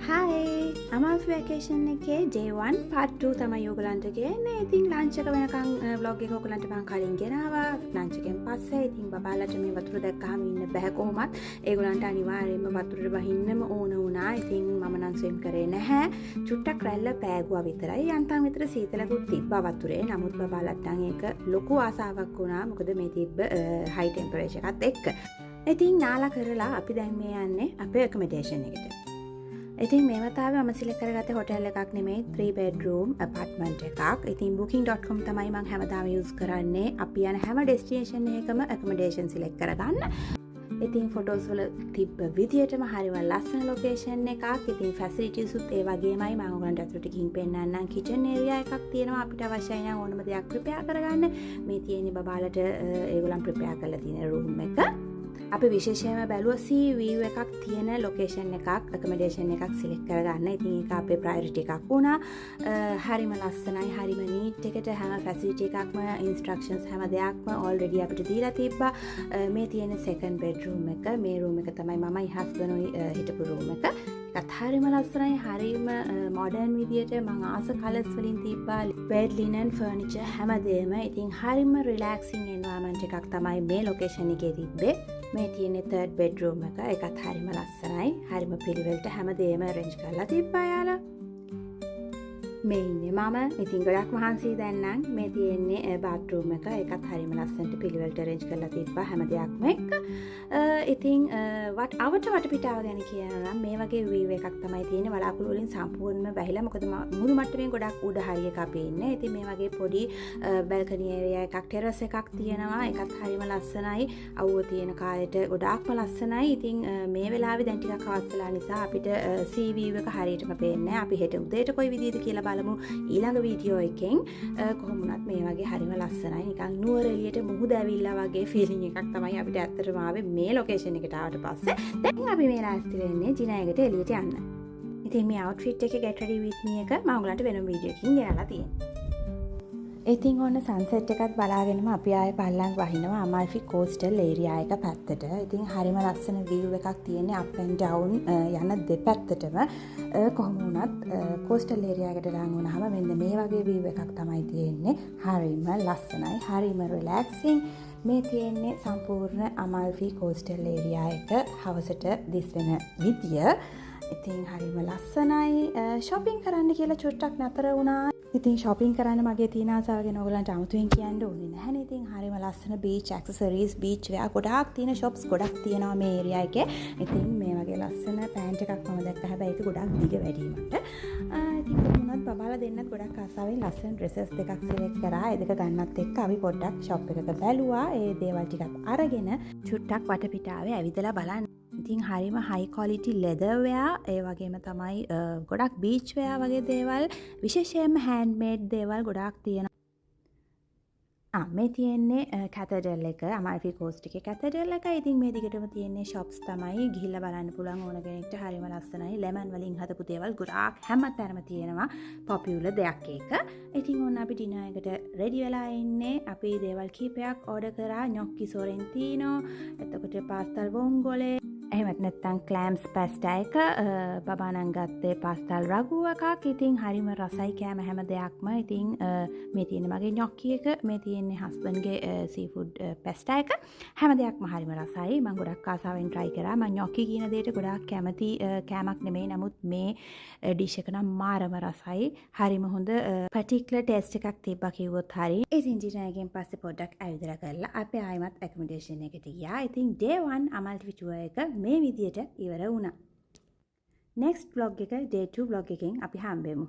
Hi! අමාල්ෆි vacation එකේ day 1 part 2 තමයි ඔයගලන්ට ගේන්නේ. ඉතින් ලන්ච් එක වෙනකන් vlog එක ඔයගලන්ට මම කලින් ගෙනාවා. ලන්ච් එකෙන් පස්සේ ඉතින් බබාලට මේ වතුර දැක්කහම ඉන්න බෑ කොහොමත්. ඒගොල්ලන්ට අනිවාර්යයෙන්ම වතුරට බහින්නම ඕන වුණා. ඉතින් මම නම් ස්විම් කරේ නැහැ. චුට්ටක් රැල්ල පෑගුවා විතරයි. යන්තම් විතර සීතලකුත් තිබ්බා වතුරේ. නමුත් බබාලට නම් ඒක ලොකු ආසාවක් වුණා. මොකද මේ තිබ්බ high temperature එකත් එක්ක. ඉතින් නාලා කරලා අපි දැන් මේ යන්නේ අපේ accommodation එකට. ඉතින් මේ වතාවේ මම සිලෙක්ට් කරගත්තේ හොටෙල් එකක් නෙමෙයි 3 bedroom apartment එකක්. ඉතින් booking.com තමයි මම හැමදාම use කරන්නේ. අපි යන හැම destination එකකම accommodation select කරගන්න. ඉතින් photos වල තිබ්බ විදියටම හරිම ලස්සන location එකක්. ඉතින් facilities උත් ඒ වගේමයි. මම ඔයගලන්ට අතුරට ගිහින් පෙන්නන්නම්. kitchen area එකක් තියෙනවා. අපිට අවශ්‍යයි නම් ඕනම දෙයක් prepare කරගන්න. මේ තියෙන්නේ බබාලට ඒගොල්ලන් prepare කරලා තියෙන room එක. අපි විශේෂයෙන්ම බැලුවා sea view එකක් තියෙන location එකක් accommodation එකක් select කරගන්න. ඉතින් ඒක අපේ priority එකක් වුණා. හරිම ලස්සනයි, හරිම neat එකට හැම facility එකක්ම instructions හැම දෙයක්ම already අපිට දීලා තිබ්බා. මේ තියෙන second bedroom එක. මේ room එක තමයි මමයි husband උයි හිටපු room එක. ඒකත් හරිම ලස්සනයි, හරිම modern විදියට මම ආස colours වලින් තිබ්බා. bed linen furniture හැමදේම. ඉතින් හරිම relaxing environment එකක් තමයි මේ location එකේ තිබ්බේ. මේ තියෙන්නේ third bedroom එක. ඒකත් හරිම ලස්සනයි. හරිම පිළිවෙලට හැමදේම arrange කරලා තිබ්බා යාලා. මේ ඉන්නේ මම. ඉතින් ගොඩක් මහන්සි දැන් නම් මේ තියෙන්නේ bathroom එක. ඒකත් හරිම ලස්සනට පිළිවෙලට arrange කරලා තිබ්බා හැම දෙයක්ම එක්ක. ඉතින් වටපිටාව ගැන කියනවා නම් මේ වගේ view එකක් තමයි තියෙන්නේ. වලාකුළු වලින් සම්පූර්ණයෙන්ම වැහිලා. මොකද මුළු මට්ටමින් ගොඩක් උඩ හරියක අපි ඉන්නේ. ඉතින් මේ වගේ පොඩි balcony area එකක්, terrace එකක් තියෙනවා. ඒකත් හරිම ලස්සනයි. අවුව තියෙන කාලෙට ගොඩාක්ම ලස්සනයි. ඉතින් මේ වෙලාවේ දැන් ටිකක් හවස් වෙලා නිසා අපිට sea view එක හරියටම පේන්නේ නැහැ. අපි හෙට උදේට කොයි විදිහද කියලා බලමු ඊළඟ වීඩියෝ එකෙන්. කොහොම වුණත් මේ වගේ හරිම ලස්සනයි. නිකන් නුවර එළියට මුහුද ඇවිල්ලා වගේ ෆීලිං එකක් තමයි අපිට ඇත්තටම ආවේ මේ ලොකේෂන් එකට ආවට පස්සේ. දැන් අපි මේ රාස්ති වෙන්නේ ජිනායකට එළියට යන්න. ඉතින් මේ outfit එකේ get ready with me එක මම ඔයගලන්ට වෙනම වීඩියෝ එකකින් ගෙනලා තියෙනවා. ඉතින් ඔන්න සන්සෙට් එකත් බලාගෙනම අපි ආයේ පල්ලං වහිනවා අමාල්ෆි කෝස්ටල් ඒරියා එක පැත්තට. ඉතින් හරිම ලස්සන view එකක් තියෙන්නේ up and down යන දෙපැත්තටම. කොහොම වුණත් කෝස්ටල් ඒරියා එකට ලං වුණාම මෙන්න මේ වගේ view එකක් තමයි තියෙන්නේ. හරිම ලස්සනයි, හරිම relaxing. මේ තියෙන්නේ සම්පූර්ණ අමාල්ෆි කෝස්ටල් ඒරියා එක හවසට දිස් වෙන විදිය. ඉතින් හරිම ලස්සනයි. shopping කරන්න කියලා චුට්ටක් නතර වුණා. ඉතින් shopping කරන්න මගේ තියෙන ආසාව ගැන ඔයගලන්ට අමුතුවෙන් කියන්න ඕනේ නැහැනේ. ඉතින් හරිම ලස්සන beach accessories, beach wear ගොඩාක් තියෙන shops ගොඩක් තියෙනවා මේ area එකේ. ඉතින් මේ වගේ ලස්සන pant එකක් මම දැක්කා. හැබැයි ඒක ගොඩක් දිග වැඩි මට. ඉතින් කොහොමවත් බබාලා දෙන්නත් ගොඩක් ආසාවෙන් ලස්සන dresses දෙකක් select කරා. ඒ දෙක ගන්නත් එක්ක අපි පොඩ්ඩක් shop එකක බැලුවා. ඒ දේවල් ටිකක් අරගෙන චුට්ටක් වටපිටාවේ ඇවිදලා බලන්න. ඉතින් හරිම high quality leather wear, ඒ වගේම තමයි ගොඩක් beach wear වගේ දේවල්, විශේෂයෙන්ම handmade දේවල් ගොඩක් තියෙනවා. මේ තියෙන්නේ කැතඩල් එක, අමාල්ෆි කෝස්ට් එකේ කැතඩල් එක. ඉතින් මේ දිගටම තියෙන්නේ shops තමයි. ගිහිල්ලා බලන්න පුළුවන් ඕන කෙනෙක්ට. හරිම ලස්සනයි. lemon වලින් හදපු දේවල් ගොඩාක් හැමතැනම තියෙනවා. popular දෙයක් ඒක. ඉතින් ඕන අපි dinner එකට ready වෙලා ඉන්නේ. අපි දේවල් කීපයක් order කරා. gnocchi sorrentino, එතකොට pastel vongole, එහෙමත් නැත්නම් clams pasta එක. බබා නම් ගත්තේ pastel ragu එකක්. ඉතින් හරිම රසයි කෑම හැම දෙයක්ම. ඉතින් මේ තියෙන්නේ මගේ gnocchi එක, මේ තියෙන්නේ husband ගේ seafood pasta එක. හැම දෙයක්ම හරිම රසයි. මම ගොඩක් ආසාවෙන් try කරා. මම gnocchi කියන දෙයට ගොඩාක් කැමති කෑමක් නෙමෙයි. නමුත් මේ dish එක නම් මාරම රසයි. හරිම හොඳ particular taste එකක් තිබ්බා කිව්වොත් හරි. ඉතින් dinner එකෙන් පස්සේ පොඩ්ඩක් ඇවිදලා කරලා අපි ආයෙමත් accommodation එකට ගියා. ඉතින් day 1 අමාල්ෆි tour එක මේ විදියට ඉවර වුණා. next vlog එක day 2 vlog එකෙන් අපි හම්බෙමු.